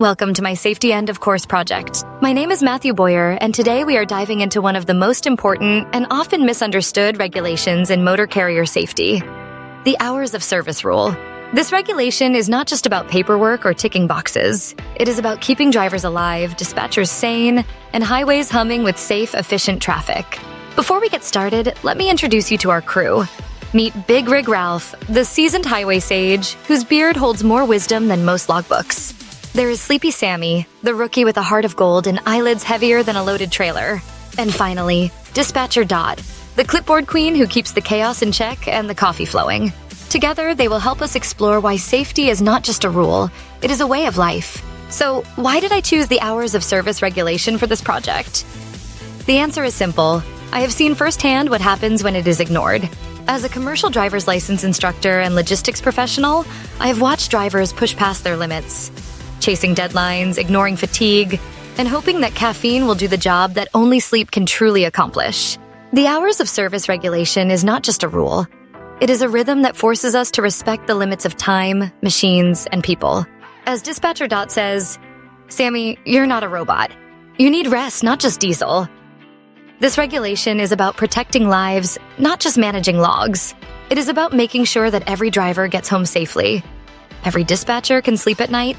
Welcome to my Safety End of Course project. My name is Matthew Boyer, and today we are diving into one of the most important and often misunderstood regulations in motor carrier safety, the Hours of Service Rule. This regulation is not just about paperwork or ticking boxes. It is about keeping drivers alive, dispatchers sane, and highways humming with safe, efficient traffic. Before we get started, let me introduce you to our crew. Meet Big Rig Ralph, the seasoned highway sage, whose beard holds more wisdom than most logbooks. There is Sleepy Sammy, the rookie with a heart of gold and eyelids heavier than a loaded trailer. And finally, Dispatcher Dot, the clipboard queen who keeps the chaos in check and the coffee flowing. Together, they will help us explore why safety is not just a rule, it is a way of life. So, why did I choose the Hours of Service regulation for this project? The answer is simple. I have seen firsthand what happens when it is ignored. As a commercial driver's license instructor and logistics professional, I have watched drivers push past their limits, chasing deadlines, ignoring fatigue, and hoping that caffeine will do the job that only sleep can truly accomplish. The Hours of Service regulation is not just a rule. It is a rhythm that forces us to respect the limits of time, machines, and people. As Dispatcher Dot says, "Sammy, you're not a robot. You need rest, not just diesel." This regulation is about protecting lives, not just managing logs. It is about making sure that every driver gets home safely, every dispatcher can sleep at night,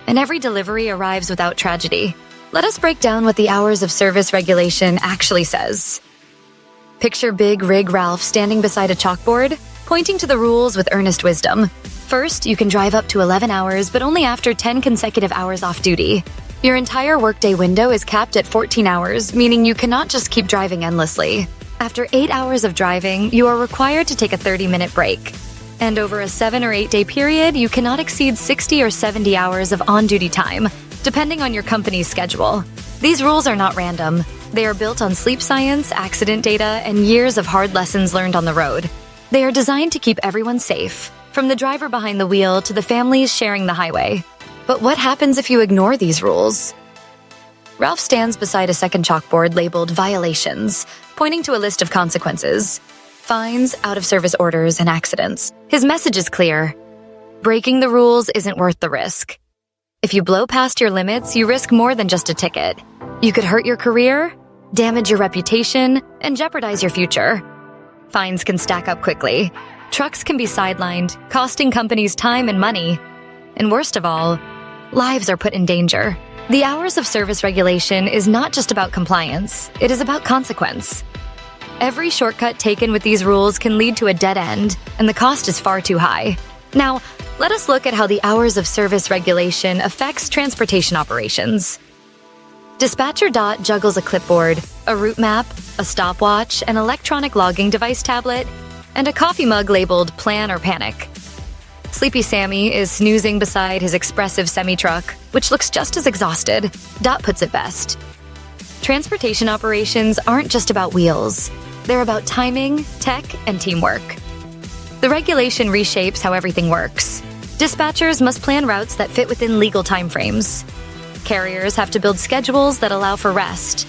and every delivery arrives without tragedy. Let us break down what the Hours of Service regulation actually says. Picture Big Rig Ralph standing beside a chalkboard, pointing to the rules with earnest wisdom. First, you can drive up to 11 hours, but only after 10 consecutive hours off duty. Your entire workday window is capped at 14 hours, meaning you cannot just keep driving endlessly. After 8 hours of driving, you are required to take a 30-minute break. And over a 7 or 8 day period, you cannot exceed 60 or 70 hours of on-duty time, depending on your company's schedule. These rules are not random. They are built on sleep science, accident data, and years of hard lessons learned on the road. They are designed to keep everyone safe, from the driver behind the wheel to the families sharing the highway. But what happens if you ignore these rules? Ralph stands beside a second chalkboard labeled Violations, pointing to a list of consequences: fines, out-of-service orders, and accidents. His message is clear. Breaking the rules isn't worth the risk. If you blow past your limits, you risk more than just a ticket. You could hurt your career, damage your reputation, and jeopardize your future. Fines can stack up quickly. Trucks can be sidelined, costing companies time and money. And worst of all, lives are put in danger. The Hours of Service regulation is not just about compliance, it is about consequence. Every shortcut taken with these rules can lead to a dead end, and the cost is far too high. Now, let us look at how the Hours of Service regulation affects transportation operations. Dispatcher Dot juggles a clipboard, a route map, a stopwatch, an electronic logging device tablet, and a coffee mug labeled Plan or Panic. Sleepy Sammy is snoozing beside his expressive semi-truck, which looks just as exhausted. Dot puts it best. Transportation operations aren't just about wheels. They're about timing, tech, and teamwork. The regulation reshapes how everything works. Dispatchers must plan routes that fit within legal timeframes. Carriers have to build schedules that allow for rest,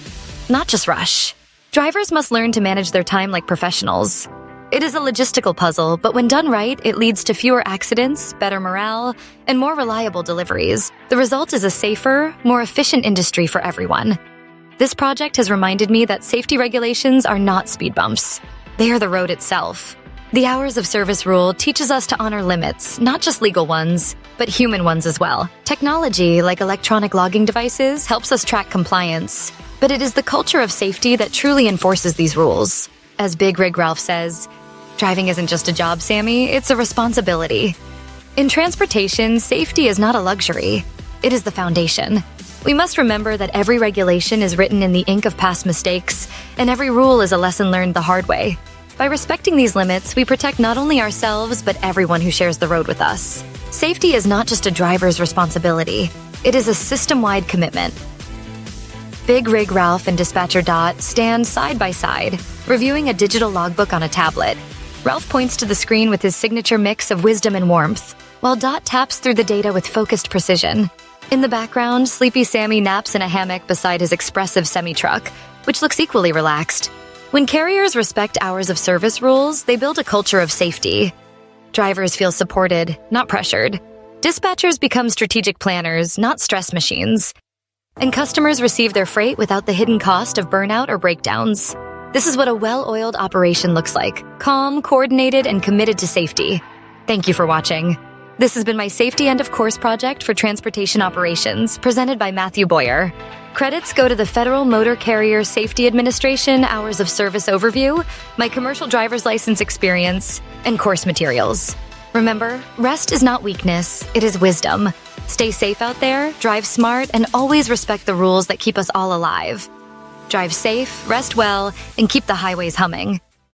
not just rush. Drivers must learn to manage their time like professionals. It is a logistical puzzle, but when done right, it leads to fewer accidents, better morale, and more reliable deliveries. The result is a safer, more efficient industry for everyone. This project has reminded me that safety regulations are not speed bumps. They are the road itself. The Hours of Service rule teaches us to honor limits, not just legal ones, but human ones as well. Technology, like electronic logging devices, helps us track compliance, but it is the culture of safety that truly enforces these rules. As Big Rig Ralph says, driving isn't just a job, Sammy, it's a responsibility. In transportation, safety is not a luxury. It is the foundation. We must remember that every regulation is written in the ink of past mistakes, and every rule is a lesson learned the hard way. By respecting these limits, we protect not only ourselves, but everyone who shares the road with us. Safety is not just a driver's responsibility. It is a system-wide commitment. Big Rig Ralph and Dispatcher Dot stand side by side, reviewing a digital logbook on a tablet. Ralph points to the screen with his signature mix of wisdom and warmth, while Dot taps through the data with focused precision. In the background, Sleepy Sammy naps in a hammock beside his expressive semi-truck, which looks equally relaxed. When carriers respect Hours of Service rules, they build a culture of safety. Drivers feel supported, not pressured. Dispatchers become strategic planners, not stress machines. And customers receive their freight without the hidden cost of burnout or breakdowns. This is what a well-oiled operation looks like. Calm, coordinated, and committed to safety. Thank you for watching. This has been my Safety End of Course project for transportation operations, presented by Matthew Boyer. Credits go to the Federal Motor Carrier Safety Administration Hours of Service Overview, my commercial driver's license experience, and course materials. Remember, rest is not weakness, it is wisdom. Stay safe out there, drive smart, and always respect the rules that keep us all alive. Drive safe, rest well, and keep the highways humming.